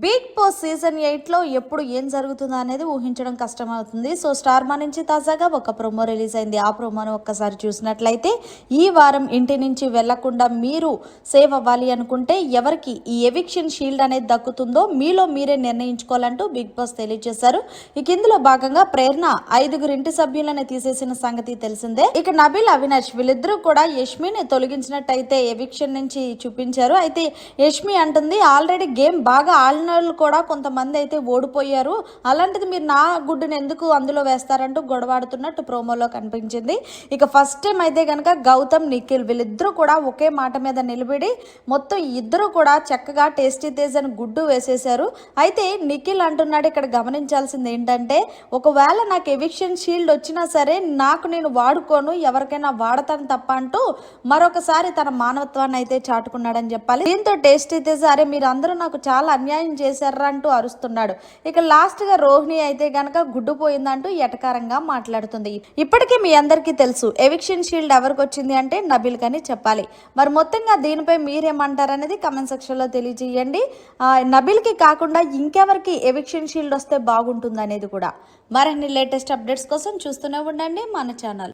Big boss season 8లో ఎప్పుడు ఏం జరుగుతుందో అనేది ఊహించడం కష్టమవుతుంది. సో స్టార్ మా నుంచి తాజాగా ఒక ప్రోమో రిలీజ్ అయింది. ఆ ప్రోమోను ఒక్కసారి చూసినట్లయితే ఈ వారం ఇంటి నుంచి వెళ్లకుండా మీరు సేవ్ అవ్వాలి అనుకుంటే ఎవరికి ఈ ఎవిక్షన్ షీల్డ్ అనేది దక్కుతుందో మీలో మీరే నిర్ణయించుకోవాలంటూ బిగ్ బాస్ తెలియజేశారు. ఇక ఇందులో భాగంగా ప్రేరణ 5 ఇంటి సభ్యులను తీసేసిన సంగతి తెలిసిందే. ఇక నబీల్, అవినాష్ వీళ్ళిద్దరూ కూడా యష్మిని తొలగించినట్టయితే ఎవిక్షన్ నుంచి చూపించారు. అయితే యష్మి అంటుంది ఆల్రెడీ గేమ్ బాగా వాళ్ళు కూడా కొంతమంది అయితే ఓడిపోయారు, అలాంటిది మీరు నా గుడ్డుని ఎందుకు అందులో వేస్తారంటూ గొడవాడుతున్నట్టు ప్రోమోలో కనిపించింది. ఇక ఫస్ట్ టైం అయితే కనుక గౌతమ్, నిఖిల్ వీళ్ళిద్దరూ కూడా ఒకే మాట మీద నిలబడి మొత్తం ఇద్దరు కూడా చక్కగా టేస్టీ తేజ్ అని గుడ్డు వేసేశారు. అయితే నిఖిల్ అంటున్నాడు, ఇక్కడ గమనించాల్సింది ఏంటంటే ఒకవేళ నాకు ఎవిక్షన్ షీల్డ్ వచ్చినా సరే నాకు నేను వాడుకోను, ఎవరికైనా వాడతాను తప్ప అంటూ మరొకసారి తన మానవత్వాన్ని అయితే చాటుకున్నాడని చెప్పాలి. దీంతో టేస్టీ తేజ్ అరే మీరు అందరూ నాకు చాలా అన్యాయం చేశారా అంటూ అరుస్తున్నాడు. ఇక లాస్ట్ గా రోహిణి అయితే గనక గుడ్డు పోయిందంటూ ఎటకారంగా మాట్లాడుతుంది. ఇప్పటికీ మీ అందరికీ తెలుసు ఎవిక్షన్ షీల్డ్ ఎవరికి వచ్చింది అంటే నబీల్ కని చెప్పాలి. మరి మొత్తంగా దీనిపై మీరేమంటారనేది కమెంట్ సెక్షన్ లో తెలియజేయండి. నబీల్ కి కాకుండా ఇంకెవరికి ఎవిక్షన్ షీల్డ్ వస్తే బాగుంటుంది అనేది కూడా. మరిన్ని లేటెస్ట్ అప్డేట్స్ కోసం చూస్తూనే ఉండండి మన ఛానల్.